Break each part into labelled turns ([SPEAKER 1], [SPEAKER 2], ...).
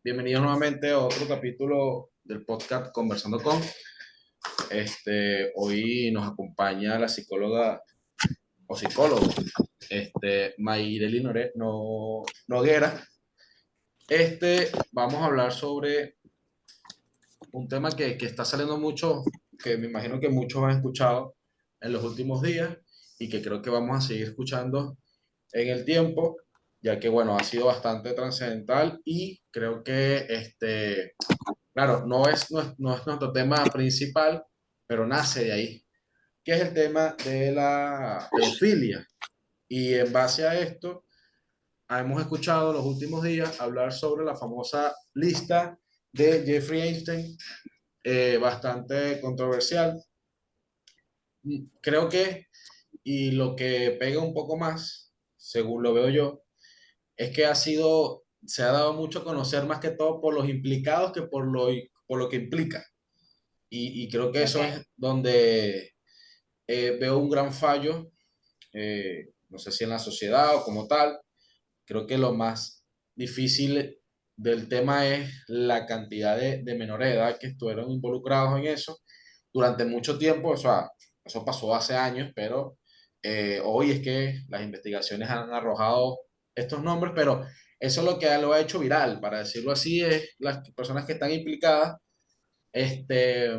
[SPEAKER 1] Bienvenidos nuevamente a otro capítulo del podcast Conversando con. Hoy nos acompaña la psicóloga o psicólogo, Mayreli Noguera. Vamos a hablar sobre un tema que está saliendo mucho, que me imagino que muchos han escuchado en los últimos días y que creo que vamos a seguir escuchando en el tiempo, ya que, bueno, ha sido bastante trascendental y creo que claro, no es nuestro tema principal, pero nace de ahí, que es el tema de la pedofilia. Y en base a esto, hemos escuchado los últimos días hablar sobre la famosa lista de Jeffrey Einstein, bastante controversial. Creo que, y lo que pega un poco más, según lo veo yo, es que se ha dado mucho a conocer más que todo por los implicados que por lo que implica. Y creo que eso
[SPEAKER 2] Okay.
[SPEAKER 1] es donde veo un gran fallo, no sé si en la sociedad o como tal. Creo que lo más difícil del tema es la cantidad de menores de edad que estuvieron involucrados en eso durante mucho tiempo. O sea, eso pasó hace años, pero hoy es que las investigaciones han arrojado estos nombres, pero eso es lo que lo ha hecho viral, para decirlo así, es las personas que están implicadas. este,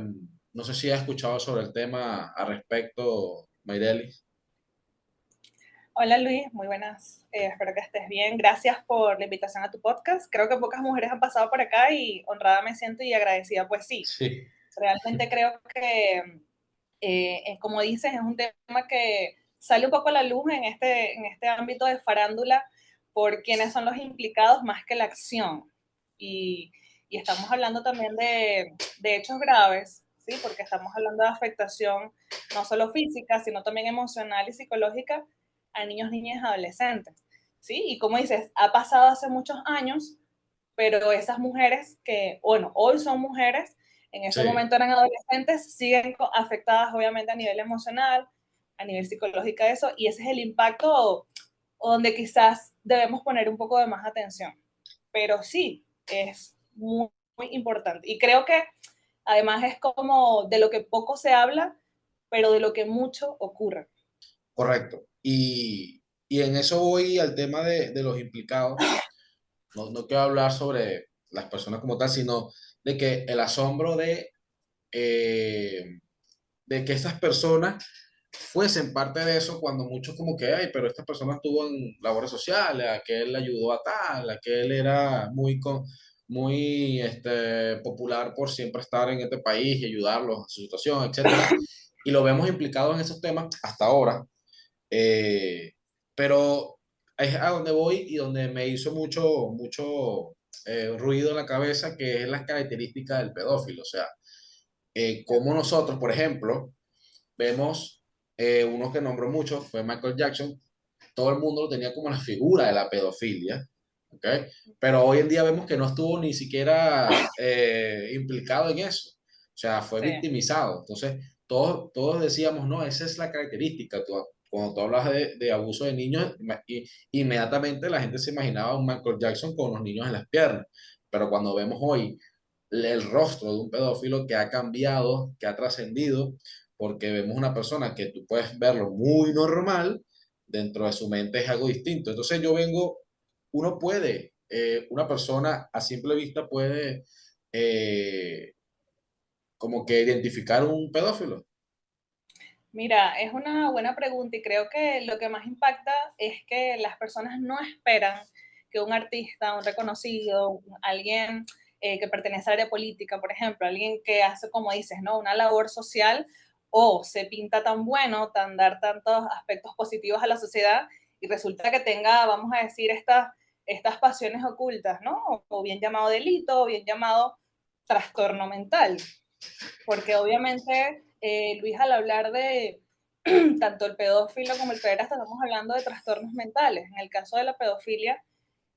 [SPEAKER 1] no sé si has escuchado sobre el tema al respecto, Mayreli.
[SPEAKER 2] Hola Luis, muy buenas. Espero que estés bien. Gracias por la invitación a tu podcast. Creo que pocas mujeres han pasado por acá y honrada me siento y agradecida, pues sí.
[SPEAKER 1] Sí,
[SPEAKER 2] Realmente creo que, como dices, es un tema que sale un poco a la luz en este ámbito de farándula por quiénes son los implicados más que la acción. Y, y estamos hablando también de hechos graves, ¿sí? Porque estamos hablando de afectación no solo física, sino también emocional y psicológica a niños, niñas y adolescentes, ¿sí? Y como dices, ha pasado hace muchos años, pero esas mujeres que, bueno, hoy son mujeres, en ese
[SPEAKER 1] sí.
[SPEAKER 2] momento eran adolescentes, siguen afectadas obviamente a nivel emocional, a nivel psicológico de eso, y ese es el impacto donde quizás debemos poner un poco de más atención. Pero sí, es muy, muy importante. Y creo que además es como de lo que poco se habla, pero de lo que mucho ocurre.
[SPEAKER 1] Correcto. Y en eso voy al tema de los implicados. No quiero hablar sobre las personas como tal, sino de que el asombro de que estas personas fuesen parte de eso cuando muchos como que, ay, pero esta persona estuvo en labores sociales, a que él le ayudó a tal, a que él era muy popular por siempre estar en este país y ayudarlos a su situación, etcétera. Y lo vemos implicado en esos temas hasta ahora. Eh, pero es a donde voy y donde me hizo mucho ruido en la cabeza, que es las características del pedófilo. O sea, como nosotros, por ejemplo, vemos uno que nombró mucho, fue Michael Jackson. Todo el mundo lo tenía como la figura de la pedofilia, ¿ok? Pero hoy en día vemos que no estuvo ni siquiera implicado en eso. O sea, fue
[SPEAKER 2] Sí.
[SPEAKER 1] victimizado. Entonces, todos decíamos, no, esa es la característica. Cuando tú hablas de abuso de niños, inmediatamente la gente se imaginaba a un Michael Jackson con los niños en las piernas. Pero cuando vemos hoy el rostro de un pedófilo que ha cambiado, que ha trascendido, porque vemos una persona que tú puedes verlo muy normal, dentro de su mente es algo distinto. Entonces una persona a simple vista puede como que identificar un pedófilo.
[SPEAKER 2] Mira, es una buena pregunta y creo que lo que más impacta es que las personas no esperan que un artista, un reconocido, alguien que pertenece al área política, por ejemplo, alguien que hace, como dices, ¿no? Una labor social o se pinta tan bueno, tan dar tantos aspectos positivos a la sociedad y resulta que tenga, vamos a decir, estas pasiones ocultas, ¿no? O bien llamado delito, o bien llamado trastorno mental porque obviamente, Luis, al hablar de tanto el pedófilo como el pederasta, estamos hablando de trastornos mentales. En el caso de la pedofilia,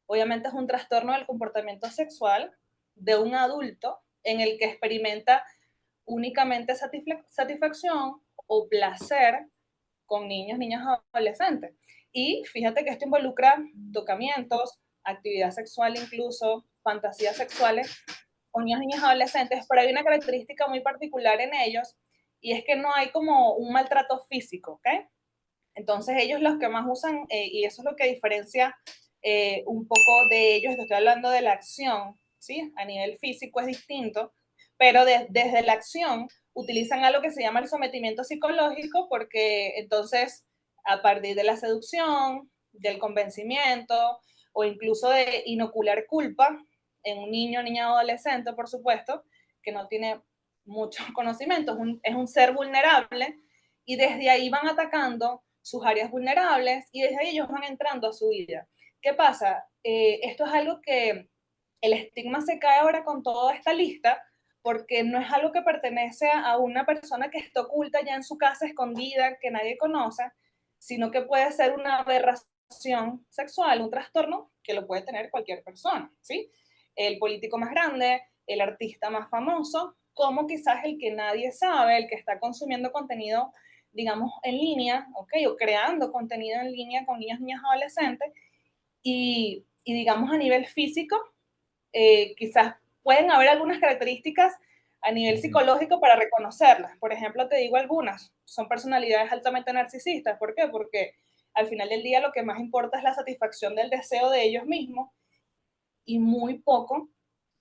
[SPEAKER 2] obviamente es un trastorno del comportamiento sexual de un adulto en el que experimenta únicamente satisfacción o placer con niños, niñas adolescentes. Y fíjate que esto involucra tocamientos, actividad sexual incluso, fantasías sexuales con niños, niñas, adolescentes, pero hay una característica muy particular en ellos y es que no hay como un maltrato físico, ¿ok? Entonces ellos los que más usan, y eso es lo que diferencia un poco de ellos, estoy hablando de la acción, ¿sí? A nivel físico es distinto, pero desde la acción utilizan algo que se llama el sometimiento psicológico porque entonces a partir de la seducción, del convencimiento o incluso de inocular culpa en un niño, niña o adolescente, por supuesto, que no tiene mucho conocimiento, es un ser vulnerable y desde ahí van atacando sus áreas vulnerables y desde ahí ellos van entrando a su vida. ¿Qué pasa? Esto es algo que el estigma se cae ahora con toda esta lista porque no es algo que pertenece a una persona que está oculta ya en su casa, escondida, que nadie conoce, sino que puede ser una aberración sexual, un trastorno que lo puede tener cualquier persona, ¿sí? El político más grande, el artista más famoso, como quizás el que nadie sabe, el que está consumiendo contenido, digamos, en línea, ¿ok? O creando contenido en línea con niños, niñas, adolescentes, y digamos a nivel físico, quizás pueden haber algunas características a nivel psicológico para reconocerlas. Por ejemplo, te digo algunas, son personalidades altamente narcisistas. ¿Por qué? Porque al final del día lo que más importa es la satisfacción del deseo de ellos mismos y muy poco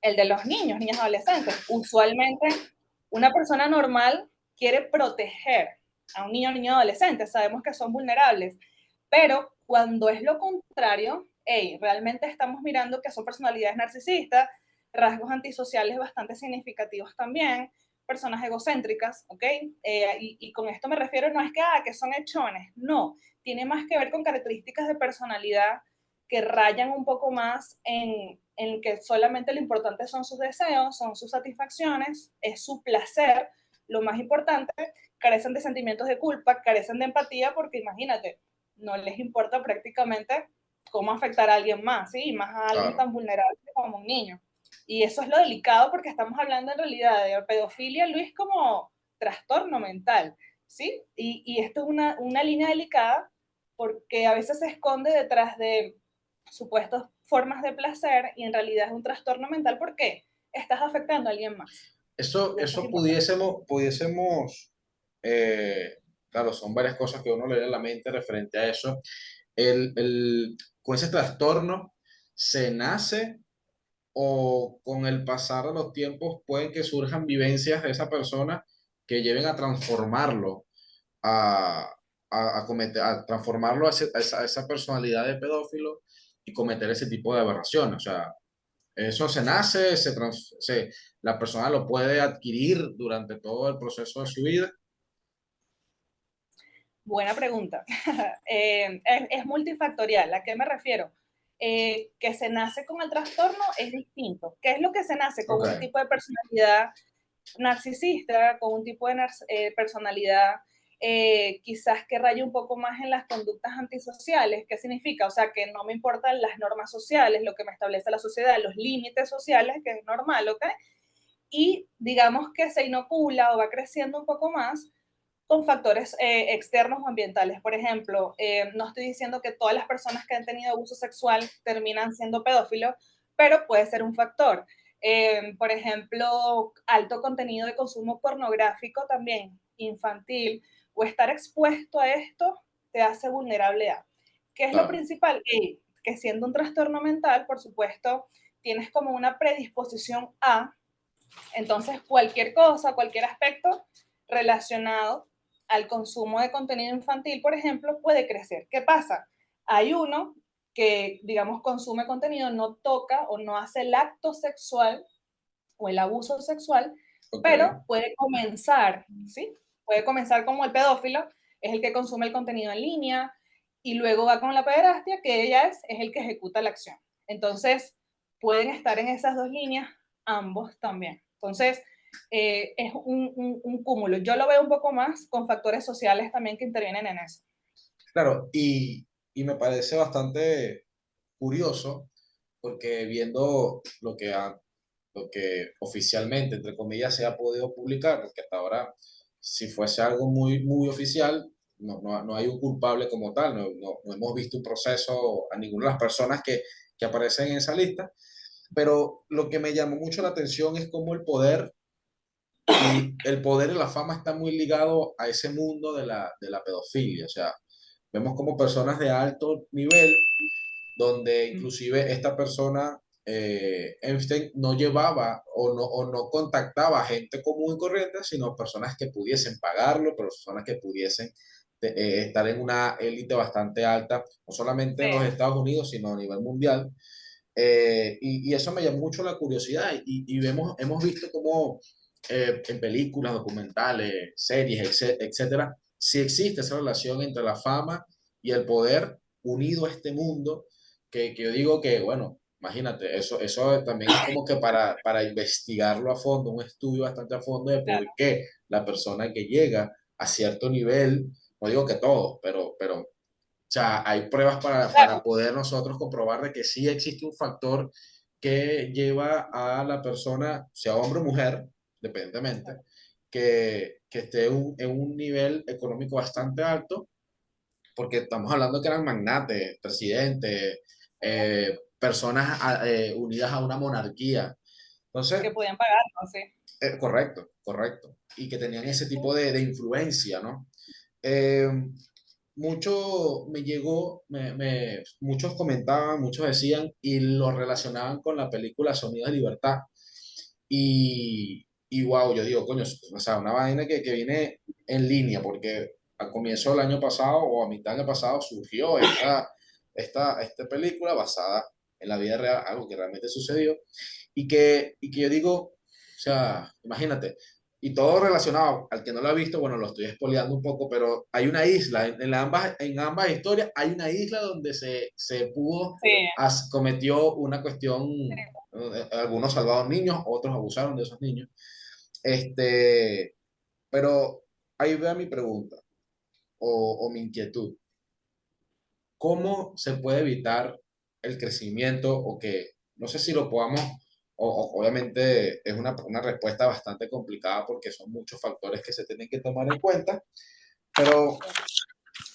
[SPEAKER 2] el de los niños, niñas, adolescentes. Usualmente una persona normal quiere proteger a un niño, niño, adolescente. Sabemos que son vulnerables, pero cuando es lo contrario, hey, realmente estamos mirando que son personalidades narcisistas, rasgos antisociales bastante significativos también, personas egocéntricas, ¿ok? Y con esto me refiero, no es que, que son hechones, no, tiene más que ver con características de personalidad que rayan un poco más en que solamente lo importante son sus deseos, son sus satisfacciones, es su placer, lo más importante, carecen de sentimientos de culpa, carecen de empatía, porque imagínate, no les importa prácticamente cómo afectar a alguien más, ¿sí? Y más a alguien
[SPEAKER 1] Claro.
[SPEAKER 2] tan vulnerable como un niño. Y eso es lo delicado porque estamos hablando en realidad de pedofilia, Luis, como trastorno mental, ¿sí? Y esto es una línea delicada porque a veces se esconde detrás de supuestas formas de placer y en realidad es un trastorno mental porque estás afectando a alguien más. Y eso es
[SPEAKER 1] Eso
[SPEAKER 2] importante.
[SPEAKER 1] pudiésemos, eh, claro, son varias cosas que uno le da a la mente referente a eso. Con ese trastorno se nace o con el pasar de los tiempos pueden que surjan vivencias de esa persona que lleven a transformarlo, a, a transformarlo a esa personalidad de pedófilo y cometer ese tipo de aberraciones. O sea, eso se nace, la persona lo puede adquirir durante todo el proceso de su vida.
[SPEAKER 2] Buena pregunta. Es multifactorial. ¿A qué me refiero? Que se nace con el trastorno es distinto. ¿Qué es lo que se nace con un
[SPEAKER 1] Ok,
[SPEAKER 2] tipo de personalidad narcisista, con un tipo de personalidad quizás que raya un poco más en las conductas antisociales? ¿Qué significa? O sea, que no me importan las normas sociales, lo que me establece la sociedad, los límites sociales, que es normal, ¿ok? Y digamos que se inocula o va creciendo un poco más con factores externos o ambientales. Por ejemplo, no estoy diciendo que todas las personas que han tenido abuso sexual terminan siendo pedófilos, pero puede ser un factor. Por ejemplo, alto contenido de consumo pornográfico también, infantil, o estar expuesto a esto te hace vulnerable a. ¿Qué es lo
[SPEAKER 1] claro.
[SPEAKER 2] principal? Que siendo un trastorno mental, por supuesto, tienes como una predisposición a, entonces cualquier cosa, cualquier aspecto relacionado al consumo de contenido infantil, por ejemplo, puede crecer. ¿Qué pasa? Hay uno que, digamos, consume contenido, no toca o no hace el acto sexual o el abuso sexual,
[SPEAKER 1] Ok,
[SPEAKER 2] pero puede comenzar, ¿sí? Puede comenzar como el pedófilo, es el que consume el contenido en línea, y luego va con la pederastia, que ella es el que ejecuta la acción. Entonces, pueden estar en esas dos líneas ambos también. Entonces, es un cúmulo. Yo lo veo un poco más con factores sociales también que intervienen en eso.
[SPEAKER 1] claro, y me parece bastante curioso porque viendo lo que oficialmente, entre comillas, se ha podido publicar, porque hasta ahora, si fuese algo muy oficial, no hay un culpable como tal, no hemos visto un proceso a ninguna de las personas que aparecen en esa lista, Pero lo que me llamó mucho la atención es cómo el poder y la fama está muy ligado a ese mundo de la pedofilia. O sea, vemos como personas de alto nivel donde inclusive esta persona, Epstein, no llevaba o no contactaba a gente común y corriente, sino personas que pudiesen pagarlo, personas que pudiesen estar en una élite bastante alta, no solamente
[SPEAKER 2] Sí,
[SPEAKER 1] en los Estados Unidos, sino a nivel mundial. Y eso me llamó mucho la curiosidad y hemos visto cómo en películas, documentales, series, etcétera, si existe esa relación entre la fama y el poder unido a este mundo, que yo digo que, bueno, imagínate, eso también es como que para investigarlo a fondo, un estudio bastante a fondo de por
[SPEAKER 2] claro,
[SPEAKER 1] qué la persona que llega a cierto nivel, no digo que todos, pero sea, hay pruebas para
[SPEAKER 2] claro,
[SPEAKER 1] poder nosotros comprobar de que sí existe un factor que lleva a la persona, sea hombre o mujer, independientemente, que esté en un nivel económico bastante alto, porque estamos hablando que eran magnates, presidentes, personas unidas a una monarquía.
[SPEAKER 2] que
[SPEAKER 1] Entonces,
[SPEAKER 2] podían pagarlo, sí.
[SPEAKER 1] correcto, correcto. Y que tenían ese tipo de influencia, ¿no? Eh, mucho me llegó, muchos comentaban, muchos decían y lo relacionaban con la película Sonido de Libertad. Y wow, yo digo, coño, o sea, una vaina que viene en línea, porque al comienzo del año pasado o a mitad del año pasado surgió esta película basada en la vida real, algo que realmente sucedió, y que yo digo, o sea, imagínate, y todo relacionado, al que no lo ha visto, bueno, lo estoy spoileando un poco, pero hay una isla, en ambas historias hay una isla donde se pudo,
[SPEAKER 2] Sí,
[SPEAKER 1] cometió una cuestión, algunos salvaron niños, otros abusaron de esos niños, este, pero ahí vea mi pregunta o mi inquietud. ¿Cómo se puede evitar el crecimiento o que, no sé si lo podamos, obviamente es una respuesta bastante complicada porque son muchos factores que se tienen que tomar en cuenta, pero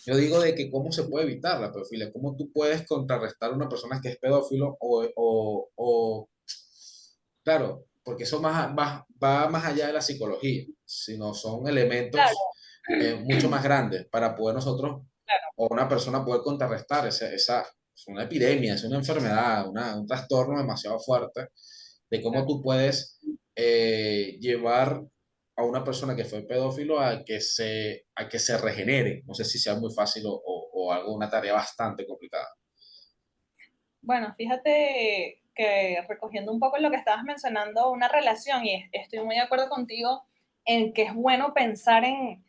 [SPEAKER 1] yo digo de que cómo se puede evitar la pedofilia, cómo tú puedes contrarrestar a una persona que es pedófilo claro, porque eso va más allá de la psicología, sino son elementos
[SPEAKER 2] claro,
[SPEAKER 1] mucho más grandes para poder nosotros
[SPEAKER 2] claro.
[SPEAKER 1] o una persona poder contrarrestar es una epidemia, es una enfermedad, un trastorno demasiado fuerte de cómo tú puedes llevar a una persona que fue pedófilo a que se regenere. No sé si sea muy fácil o algo, una tarea bastante complicada.
[SPEAKER 2] Bueno, fíjate que recogiendo un poco lo que estabas mencionando, una relación, y estoy muy de acuerdo contigo en que es bueno pensar en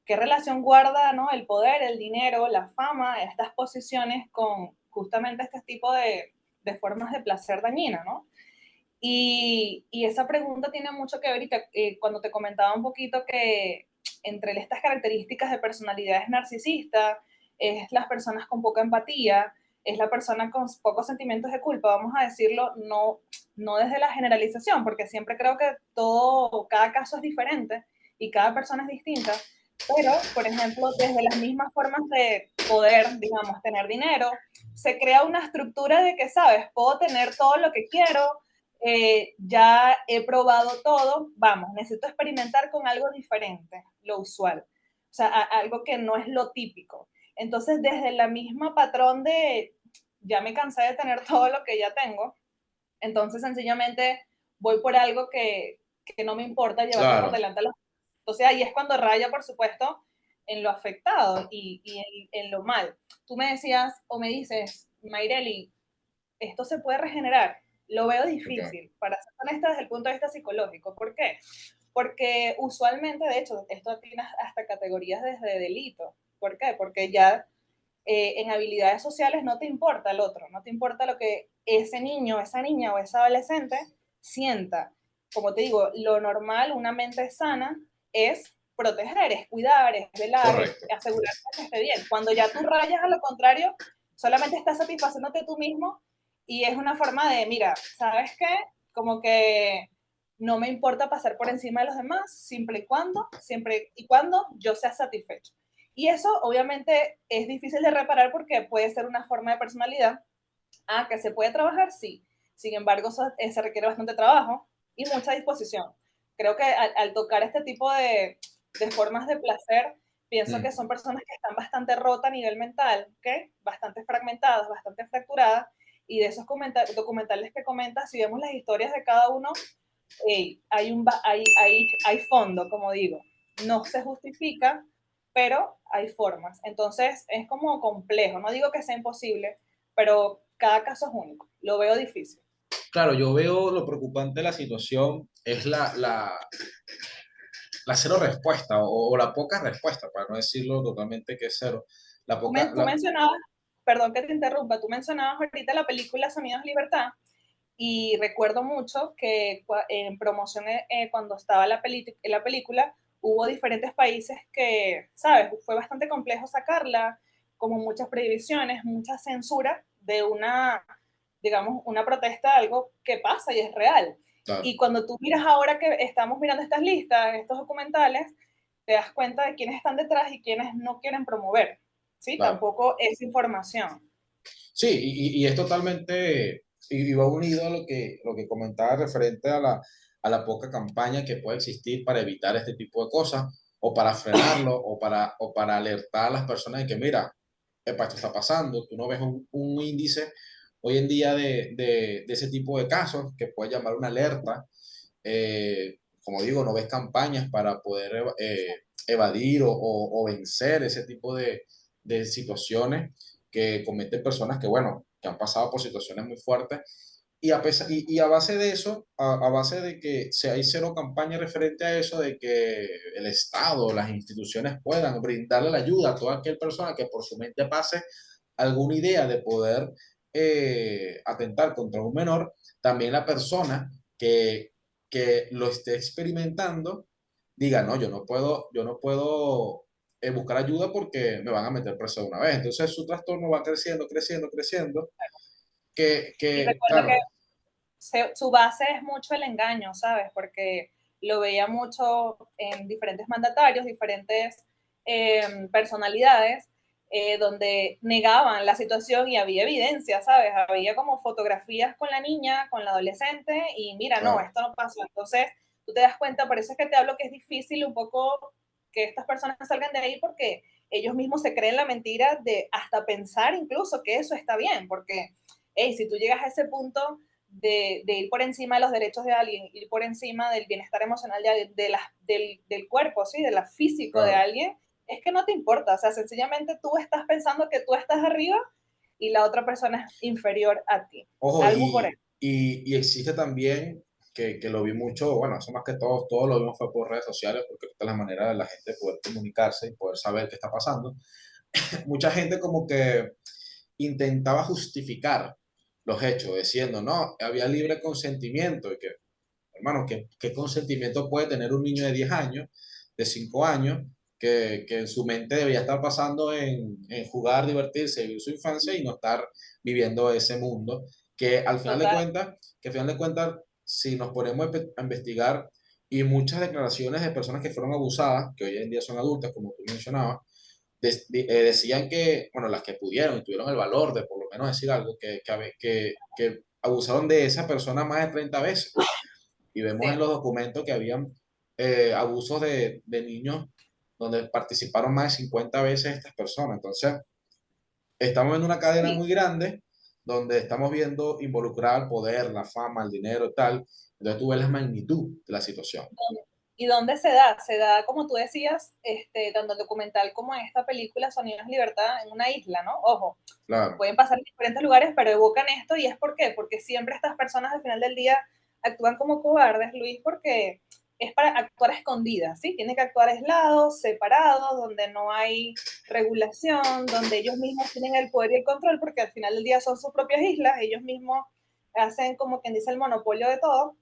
[SPEAKER 2] qué relación guarda, ¿no? El poder, el dinero, la fama, estas posiciones con justamente este tipo de formas de placer dañina, ¿no? Y esa pregunta tiene mucho que ver, y cuando te comentaba un poquito que entre estas características de personalidades narcisistas, es las personas con poca empatía, es la persona con pocos sentimientos de culpa, vamos a decirlo, no desde la generalización, porque siempre creo que cada caso es diferente y cada persona es distinta, pero, por ejemplo, desde las mismas formas de poder, digamos, tener dinero, se crea una estructura de que, ¿sabes? Puedo tener todo lo que quiero, ya he probado todo, vamos, necesito experimentar con algo diferente, lo usual, o sea, algo que no es lo típico. Entonces, desde la misma patrón de, ya me cansé de tener todo lo que ya tengo, entonces sencillamente voy por algo que no me importa llevarme por
[SPEAKER 1] Claro,
[SPEAKER 2] delante a los... Entonces ahí es cuando raya, por supuesto, en lo afectado y en lo mal. Tú me decías o me dices, Mayreli, esto se puede regenerar. Lo veo
[SPEAKER 1] ok,
[SPEAKER 2] difícil, para ser honesta, desde el punto de vista psicológico. ¿Por qué? Porque usualmente, de hecho, esto tiene hasta categorías desde delito. ¿Por qué? Porque ya en habilidades sociales no te importa el otro, no te importa lo que ese niño, esa niña o esa adolescente sienta. Como te digo, lo normal, una mente sana, es proteger, es cuidar, es velar, es
[SPEAKER 1] correcto.
[SPEAKER 2] asegurarte que esté bien. Cuando ya tú rayas a lo contrario, solamente estás satisfaciéndote tú mismo y es una forma de, mira, ¿sabes qué? Como que no me importa pasar por encima de los demás, siempre y cuando yo sea satisfecho. Y eso obviamente es difícil de reparar porque puede ser una forma de personalidad. Ah, que se puede trabajar, sí. Sin embargo, se requiere bastante trabajo y mucha disposición. Creo que al tocar este tipo de formas de placer, pienso que
[SPEAKER 1] Mm.
[SPEAKER 2] son personas que están bastante rotas a nivel mental, ¿ok? Bastante fragmentadas, bastante fracturadas, y de esos documentales que comentas, si vemos las historias de cada uno, hay fondo, como digo. No se justifica, pero hay formas. Entonces, es como complejo. No digo que sea imposible, pero cada caso es único. Lo veo difícil.
[SPEAKER 1] Claro, yo veo lo preocupante de la situación es la cero respuesta o la poca respuesta, para no decirlo totalmente que es cero. La poca,
[SPEAKER 2] Tú
[SPEAKER 1] la,
[SPEAKER 2] mencionabas, perdón que te interrumpa, tú mencionabas ahorita la película Sonidos de Libertad, y recuerdo mucho que en promoción, cuando estaba la película, hubo diferentes países que, ¿sabes? Fue bastante complejo sacarla, como muchas prohibiciones, mucha censura de una, digamos, una protesta, algo que pasa y es real.
[SPEAKER 1] claro,
[SPEAKER 2] Y cuando tú miras ahora que estamos mirando estas listas, estos documentales, te das cuenta de quiénes están detrás y quiénes no quieren promover, ¿sí?
[SPEAKER 1] claro.
[SPEAKER 2] Tampoco es información.
[SPEAKER 1] Sí, y es totalmente, y va unido a lo que comentaba referente a la poca campaña que puede existir para evitar este tipo de cosas, o para frenarlo, o para alertar a las personas de que, mira, epa, esto está pasando, tú no ves un índice hoy en día de ese tipo de casos que puede llamar una alerta. Como digo, no ves campañas para poder evadir o vencer ese tipo de situaciones que cometen personas que, bueno, que han pasado por situaciones muy fuertes. Y a base de eso, a base de que se hay cero campaña referente a eso, de que el Estado, las instituciones puedan brindarle la ayuda a toda aquella persona que por su mente pase alguna idea de poder atentar contra un menor, también la persona que lo esté experimentando diga, no, yo no puedo buscar ayuda porque me van a meter preso de una vez. Entonces su trastorno va creciendo, creciendo, creciendo,
[SPEAKER 2] Y recuerda que
[SPEAKER 1] claro,
[SPEAKER 2] su base es mucho el engaño, ¿sabes? Porque lo veía mucho en diferentes mandatarios, diferentes personalidades, donde negaban la situación y había evidencia, ¿sabes? Había como fotografías con la niña, con la adolescente, y mira, no,
[SPEAKER 1] claro,
[SPEAKER 2] esto no pasó. Entonces, tú te das cuenta, por eso es que te hablo que es difícil un poco que estas personas salgan de ahí, porque ellos mismos se creen la mentira de hasta pensar incluso que eso está bien, porque, hey, si tú llegas a ese punto de ir por encima de los derechos de alguien, ir por encima del bienestar emocional del cuerpo, ¿sí? Del físico de
[SPEAKER 1] claro.
[SPEAKER 2] alguien, es que no te importa, o sea, sencillamente tú estás pensando que tú estás arriba y la otra persona es inferior a ti.
[SPEAKER 1] Ojo,
[SPEAKER 2] Algo por eso.
[SPEAKER 1] y existe también, que lo vi mucho, bueno, eso más que todo lo vimos fue por redes sociales, porque esta es la manera de la gente de poder comunicarse y poder saber qué está pasando. Mucha gente como que intentaba justificar los hechos, diciendo, no, había libre consentimiento, y que, hermano, ¿qué consentimiento puede tener un niño de 10 años, de 5 años, que en su mente debería estar pasando en jugar, divertirse, vivir su infancia y no estar viviendo ese mundo? Que al final de
[SPEAKER 2] Total,
[SPEAKER 1] cuentas, que al final de cuentas, si nos ponemos a investigar, y muchas declaraciones de personas que fueron abusadas, que hoy en día son adultas, como tú mencionabas, decían que, bueno, las que pudieron y tuvieron el valor de por lo menos decir algo, que abusaron de esa persona más de 30 veces. Y vemos en
[SPEAKER 2] sí,
[SPEAKER 1] los documentos que habían abusos de niños donde participaron más de 50 veces estas personas. Entonces, estamos viendo una cadena
[SPEAKER 2] sí.
[SPEAKER 1] muy grande donde estamos viendo involucrar el poder, la fama, el dinero y tal. Entonces tú ves la magnitud de la situación.
[SPEAKER 2] ¿Y dónde se da? Se da, como tú decías, tanto el documental como en esta película Sonidos de Libertad, en una isla, ¿no? Ojo,
[SPEAKER 1] Claro,
[SPEAKER 2] pueden pasar en diferentes lugares, pero evocan esto, y es por qué, porque siempre estas personas al final del día actúan como cobardes, Luis, porque es para actuar escondidas, ¿sí? Tienen que actuar aislados, separados, donde no hay regulación, donde ellos mismos tienen el poder y el control, porque al final del día son sus propias islas, ellos mismos hacen como quien dice el monopolio de todo.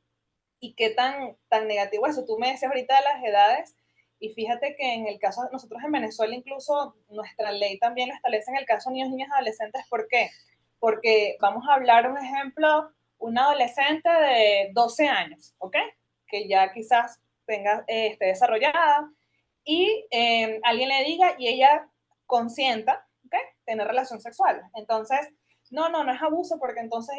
[SPEAKER 2] Y qué tan negativo eso. Tú me decías ahorita de las edades, y fíjate que en el caso de nosotros en Venezuela, incluso nuestra ley también lo establece en el caso de niños, niñas, adolescentes. ¿Por qué? Porque vamos a hablar un ejemplo, una adolescente de 12 años, ¿ok? Que ya quizás esté desarrollada, y alguien le diga y ella consienta, ¿ok? Tener relación sexual. Entonces, no es abuso porque entonces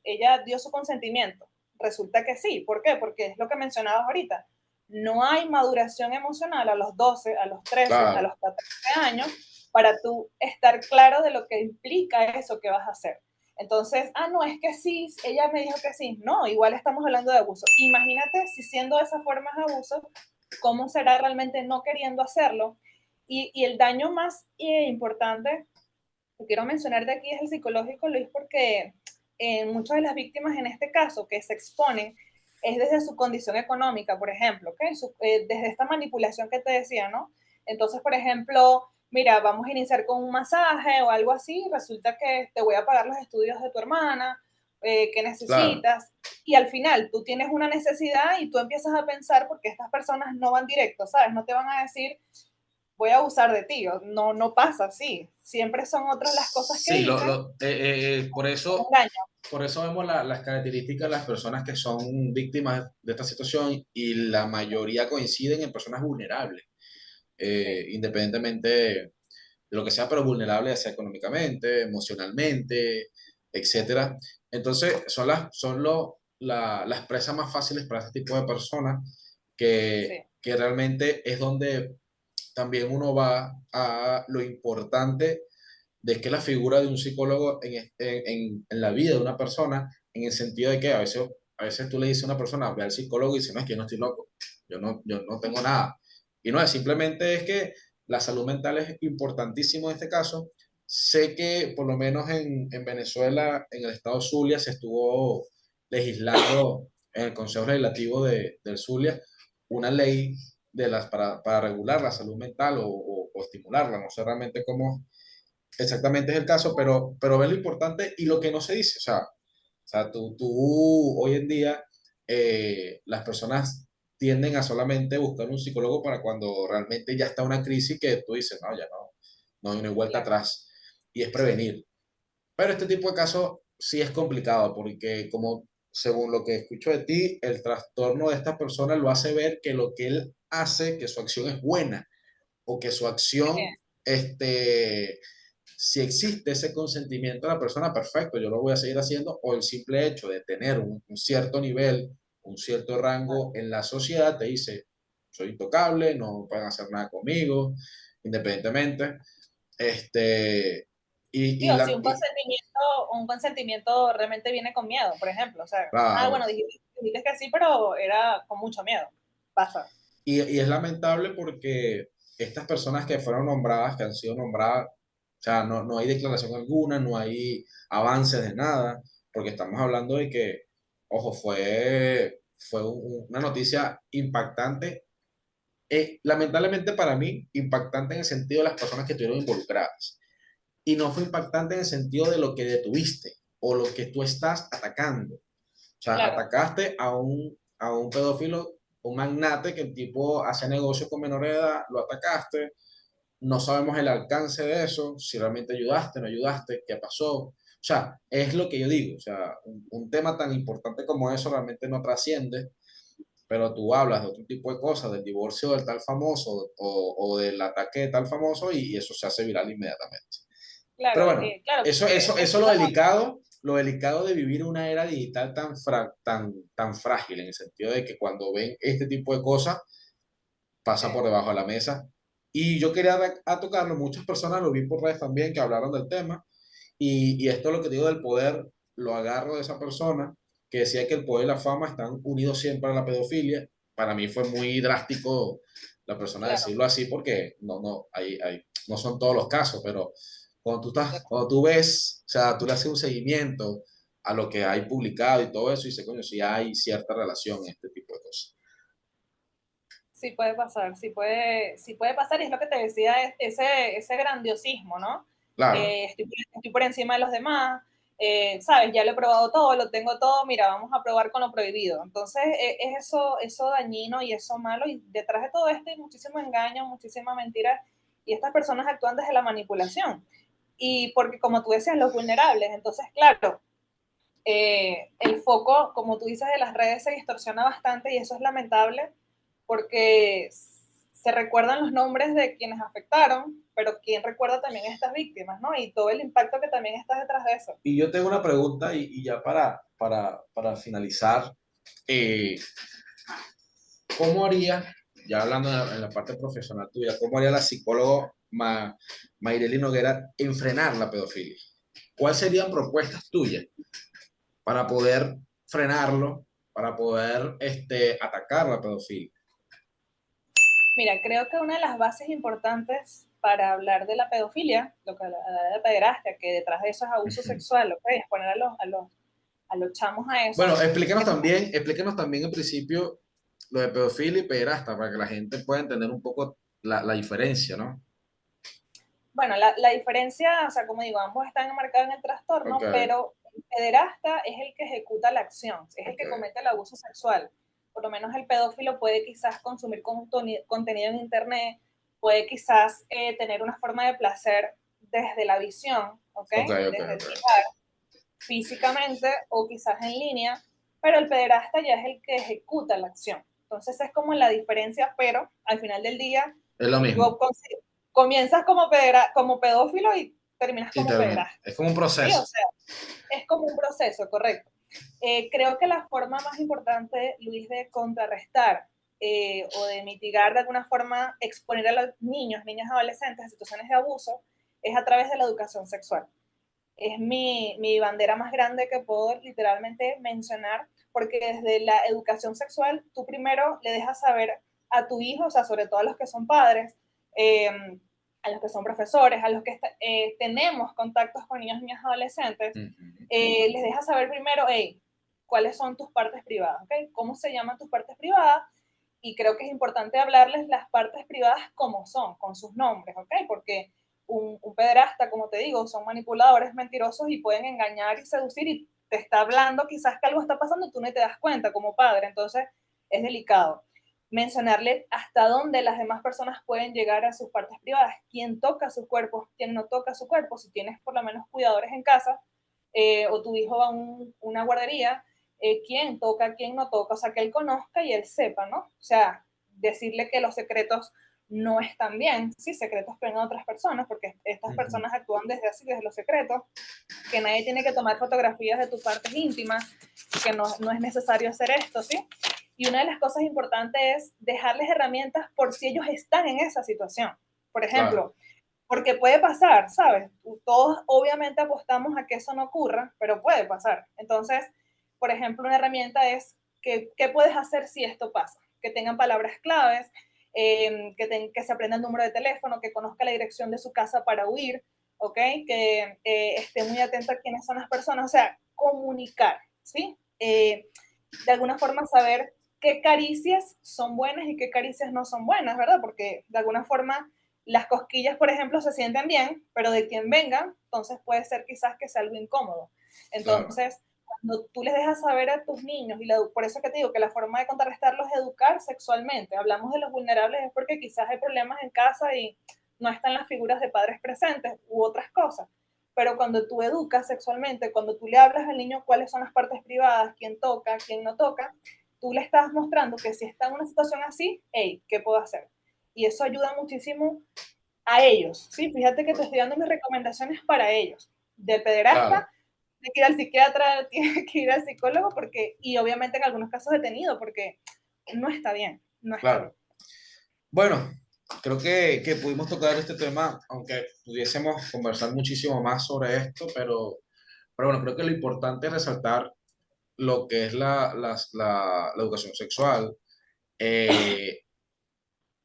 [SPEAKER 2] ella dio su consentimiento. Resulta que sí. ¿Por qué? Porque es lo que mencionabas ahorita. No hay maduración emocional a los 12, a los 13, a
[SPEAKER 1] Claro.
[SPEAKER 2] los 14 años para tú estar claro de lo que implica eso que vas a hacer. Entonces, no, es que sí, ella me dijo que sí. No, igual estamos hablando de abuso. Imagínate si siendo de esa forma es abuso, ¿cómo será realmente no queriendo hacerlo? Y el daño más importante que quiero mencionar de aquí es el psicológico, Luis, porque muchas de las víctimas en este caso que se exponen es desde su condición económica, por ejemplo, ¿okay? Desde esta manipulación que te decía, ¿no? Entonces, por ejemplo, mira, vamos a iniciar con un masaje o algo así, resulta que te voy a pagar los estudios de tu hermana, que
[SPEAKER 1] Claro.
[SPEAKER 2] necesitas, y al final tú tienes una necesidad y tú empiezas a pensar, porque estas personas no van directo, ¿sabes? No te van a decir, voy a abusar de ti. No, no pasa así. Siempre son otras las cosas que
[SPEAKER 1] Sí,
[SPEAKER 2] dicen.
[SPEAKER 1] por
[SPEAKER 2] Un
[SPEAKER 1] eso,
[SPEAKER 2] engaño.
[SPEAKER 1] por eso vemos las características de las personas que son víctimas de esta situación y la mayoría coinciden en personas vulnerables,
[SPEAKER 2] Sí,
[SPEAKER 1] independientemente de lo que sea, pero vulnerables, ya sea económicamente, emocionalmente, etcétera. Entonces, las presas más fáciles para este tipo de personas
[SPEAKER 2] sí,
[SPEAKER 1] que realmente es donde también uno va a lo importante de que la figura de un psicólogo en la vida de una persona, en el sentido de que a veces tú le dices a una persona, ve al psicólogo y dice, no, es que yo no estoy loco, yo no tengo nada. Y no es, simplemente es que la salud mental es importantísimo en este caso. Sé que por lo menos en Venezuela, en el estado Zulia, se estuvo legislando en el Consejo Legislativo del Zulia una ley para regular la salud mental o estimularla. No sé realmente cómo exactamente es el caso, pero ves lo importante y lo que no se dice. O sea tú hoy en día, las personas tienden a solamente buscar un psicólogo para cuando realmente ya está una crisis que tú dices, no, ya no hay vuelta
[SPEAKER 2] claro.
[SPEAKER 1] atrás. Y es prevenir. Pero este tipo de casos sí es complicado porque como según lo que escucho de ti, el trastorno de esta persona lo hace ver que lo que él hace, que su acción es buena o que su acción, si existe ese consentimiento de la persona, perfecto, yo lo voy a seguir haciendo, o el simple hecho de tener un cierto nivel, un cierto rango en la sociedad, te dice, soy intocable, no pueden hacer nada conmigo, independientemente. Este,
[SPEAKER 2] Sí,
[SPEAKER 1] y, y
[SPEAKER 2] o si
[SPEAKER 1] la, y,
[SPEAKER 2] un consentimiento realmente viene con miedo, por ejemplo. O sea,
[SPEAKER 1] claro,
[SPEAKER 2] bueno, dijiste que sí, pero era con mucho miedo. Pasa.
[SPEAKER 1] y es lamentable porque estas personas que fueron nombradas, que han sido nombradas, o sea, no hay declaración alguna, no hay avances de nada, porque estamos hablando de que, ojo, fue una noticia impactante, lamentablemente para mí, impactante en el sentido de las personas que estuvieron involucradas. Y no fue impactante en el sentido de lo que detuviste o lo que tú estás atacando. O sea,
[SPEAKER 2] Claro,
[SPEAKER 1] atacaste a un pedófilo, un magnate que el tipo hace negocios con menores de edad, lo atacaste, no sabemos el alcance de eso, si realmente ayudaste, no ayudaste, qué pasó. O sea, es lo que yo digo, o sea, un tema tan importante como eso realmente no trasciende, pero tú hablas de otro tipo de cosas, del divorcio del tal famoso o del ataque de tal famoso y eso se hace viral inmediatamente. Pero
[SPEAKER 2] claro,
[SPEAKER 1] bueno,
[SPEAKER 2] claro, porque
[SPEAKER 1] eso lo delicado de vivir una era digital tan frágil, en el sentido de que cuando ven este tipo de cosas,
[SPEAKER 2] sí,
[SPEAKER 1] pasa por debajo de la mesa. Y yo quería tocarlo, muchas personas lo vi por redes también que hablaron del tema, y esto es lo que digo del poder, lo agarro de esa persona que decía que el poder y la fama están unidos siempre a la pedofilia. Para mí fue muy drástico la persona
[SPEAKER 2] claro.
[SPEAKER 1] decirlo así porque no son todos los casos, pero cuando tú ves, o sea, tú le haces un seguimiento a lo que hay publicado y todo eso y dices, coño, si hay cierta relación en este tipo de cosas.
[SPEAKER 2] Sí puede pasar, sí puede pasar, y es lo que te decía, ese grandiosismo, ¿no?
[SPEAKER 1] Claro,
[SPEAKER 2] Estoy por encima de los demás, ¿sabes? Ya lo he probado todo, lo tengo todo, mira, vamos a probar con lo prohibido. Entonces, es eso dañino y eso malo, y detrás de todo esto hay muchísimo engaño, muchísima mentira, y estas personas actúan desde la manipulación. Y porque, como tú decías, los vulnerables, entonces, claro, el foco, como tú dices, de las redes se distorsiona bastante y eso es lamentable porque se recuerdan los nombres de quienes afectaron, pero quién recuerda también a estas víctimas, ¿no? Y todo el impacto que también está detrás de eso.
[SPEAKER 1] Y yo tengo una pregunta y ya para finalizar, eh, ¿cómo haría, ya hablando en la parte profesional tuya, cómo haría la psicóloga Mayreli Noguera en frenar la pedofilia? ¿Cuáles serían propuestas tuyas para poder frenarlo, para poder atacar la pedofilia?
[SPEAKER 2] Mira, creo que una de las bases importantes para hablar de la pedofilia, lo que la de pederastia, que detrás de eso es abuso
[SPEAKER 1] Ujú.
[SPEAKER 2] sexual, ¿ok? Es poner a los chamos a eso.
[SPEAKER 1] Bueno, explíquenos también en principio lo de pedofilia y pederasta, para que la gente pueda entender un poco la diferencia, ¿no?
[SPEAKER 2] Bueno, la diferencia, o sea, como digo, ambos están enmarcados en el
[SPEAKER 1] Ok,
[SPEAKER 2] trastorno, pero el pederasta es el que ejecuta la acción, es el
[SPEAKER 1] ok,
[SPEAKER 2] que comete el abuso sexual. Por lo menos el pedófilo puede quizás consumir contenido en internet, puede quizás tener una forma de placer desde la visión, ¿ok?
[SPEAKER 1] ok, ok,
[SPEAKER 2] Desde el
[SPEAKER 1] ok.
[SPEAKER 2] mirar físicamente o quizás en línea, pero el pederasta ya es el que ejecuta la acción. Entonces es como la diferencia, pero al final del día
[SPEAKER 1] Es lo
[SPEAKER 2] tú
[SPEAKER 1] mismo.
[SPEAKER 2] comienzas como pedófilo y terminas
[SPEAKER 1] Y
[SPEAKER 2] como
[SPEAKER 1] termina.
[SPEAKER 2] pederasta.
[SPEAKER 1] Es como un
[SPEAKER 2] ¿Sí? O
[SPEAKER 1] proceso.
[SPEAKER 2] sea, es como un proceso, correcto. Creo que la forma más importante, Luis, de contrarrestar o de mitigar de alguna forma, exponer a los niños, niñas, adolescentes a situaciones de abuso, es a través de la educación sexual. Es mi bandera más grande que puedo literalmente mencionar, porque desde la educación sexual, tú primero le dejas saber a tu hijo, o sea, sobre todo a los que son padres, eh, a los que son profesores, a los que tenemos contactos con niños, niñas, adolescentes,
[SPEAKER 1] Ujú.
[SPEAKER 2] les dejas saber primero, hey, cuáles son tus partes privadas, ¿ok? ¿Cómo se llaman tus partes privadas? Y creo que es importante hablarles las partes privadas como son, con sus nombres, ¿ok? Porque un pederasta, como te digo, son manipuladores mentirosos y pueden engañar y seducir y te está hablando quizás que algo está pasando y tú no te das cuenta como padre. Entonces es delicado mencionarle hasta dónde las demás personas pueden llegar a sus partes privadas, quién toca su cuerpo, quién no toca su cuerpo, si tienes por lo menos cuidadores en casa o tu hijo va a una guardería, quién toca, quién no toca, o sea, que él conozca y él sepa, ¿no? O sea, decirle que los secretos no están bien, sí, secretos que ven a otras personas, porque estas
[SPEAKER 1] Ujú.
[SPEAKER 2] personas actúan desde así, desde los secretos, que nadie tiene que tomar fotografías de tus partes íntimas, que no es necesario hacer esto, ¿sí? Y una de las cosas importantes es dejarles herramientas por si ellos están en esa situación. Por
[SPEAKER 1] Claro,
[SPEAKER 2] ejemplo, porque puede pasar, ¿sabes? Todos obviamente apostamos a que eso no ocurra, pero puede pasar. Entonces, por ejemplo, una herramienta es qué puedes hacer si esto pasa. Que tengan palabras claves, que se aprenda el número de teléfono, que conozca la dirección de su casa para huir, ¿ok? Que esté muy atento a quiénes son las personas, o sea, comunicar, ¿sí? De alguna forma saber qué caricias son buenas y qué caricias no son buenas, ¿verdad? Porque de alguna forma las cosquillas, por ejemplo, se sienten bien, pero de quien venga, entonces puede ser quizás que sea algo incómodo.
[SPEAKER 1] claro,
[SPEAKER 2] Entonces, cuando tú les dejas saber a tus niños, y por eso que te digo que la forma de contrarrestarlos es educar sexualmente. Hablamos de los vulnerables es porque quizás hay problemas en casa y no están las figuras de padres presentes u otras cosas. Pero cuando tú educas sexualmente, cuando tú le hablas al niño cuáles son las partes privadas, quién toca, quién no toca, tú le estás mostrando que si está en una situación así, hey, ¿qué puedo hacer? Y eso ayuda muchísimo a ellos, ¿sí? Fíjate que te estoy dando mis recomendaciones para ellos. Del
[SPEAKER 1] claro,
[SPEAKER 2] pederasta, tiene que ir al psiquiatra, tiene que ir al psicólogo, porque, y obviamente en algunos casos detenido, porque no está bien, no está bien.
[SPEAKER 1] claro. Bueno, creo que pudimos tocar este tema, aunque pudiésemos conversar muchísimo más sobre esto, pero bueno, creo que lo importante es resaltar lo que es la educación sexual, eh,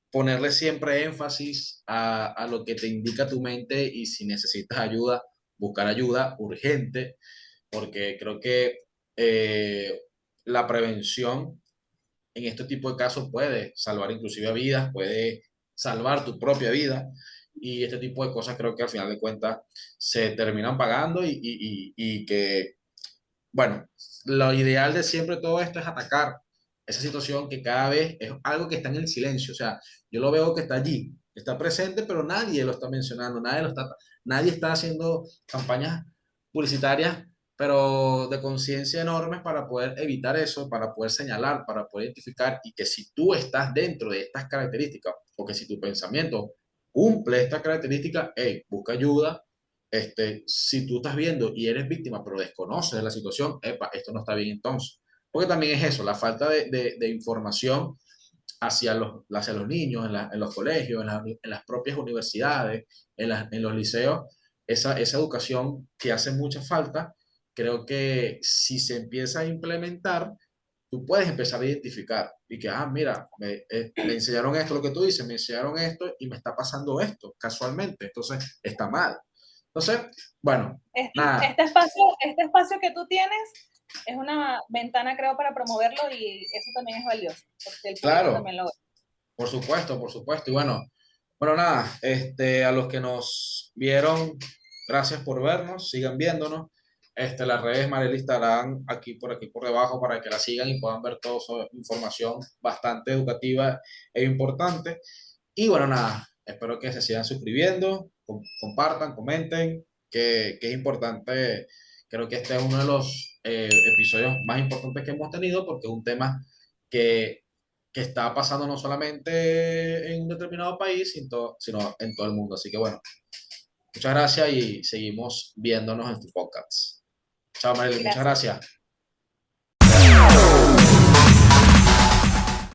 [SPEAKER 1] ponerle siempre énfasis a lo que te indica tu mente y si necesitas ayuda, buscar ayuda urgente, porque creo que eh, la prevención en este tipo de casos puede salvar inclusive vidas, puede salvar tu propia vida y este tipo de cosas creo que al final de cuentas se terminan pagando y que, bueno, lo ideal de siempre todo esto es atacar esa situación que cada vez es algo que está en el silencio, o sea, yo lo veo que está allí, está presente, pero nadie lo está mencionando, nadie está haciendo campañas publicitarias pero de conciencia enormes para poder evitar eso, para poder señalar, para poder identificar y que si tú estás dentro de estas características porque si tu pensamiento cumple esta característica, hey, busca ayuda. Si tú estás viendo y eres víctima, pero desconoces de la situación, epa, esto no está bien entonces. Porque también es eso, la falta de información hacia los niños en los colegios, en las propias universidades, en los liceos, esa educación que hace mucha falta, creo que si se empieza a implementar, tú puedes empezar a identificar y que, mira, me enseñaron esto, lo que tú dices, me enseñaron esto y me está pasando esto casualmente, entonces está mal. Entonces, bueno, nada,
[SPEAKER 2] Este espacio que tú tienes es una ventana, creo, para promoverlo y eso también es valioso, porque el público
[SPEAKER 1] claro,
[SPEAKER 2] también lo ve.
[SPEAKER 1] por supuesto, por supuesto. Y bueno, nada, a los que nos vieron, gracias por vernos, sigan viéndonos. Las redes Marely estarán aquí por debajo para que la sigan y puedan ver toda esa información bastante educativa e importante. Y bueno, nada, espero que se sigan suscribiendo, compartan, comenten, que es importante. Creo que este es uno de los episodios más importantes que hemos tenido porque es un tema que, que está pasando no solamente en un determinado país, sino en todo el mundo. Así que bueno, muchas gracias y seguimos viéndonos en tu podcast. Chao, Marilyn, muchas
[SPEAKER 2] Gracias.
[SPEAKER 1] gracias.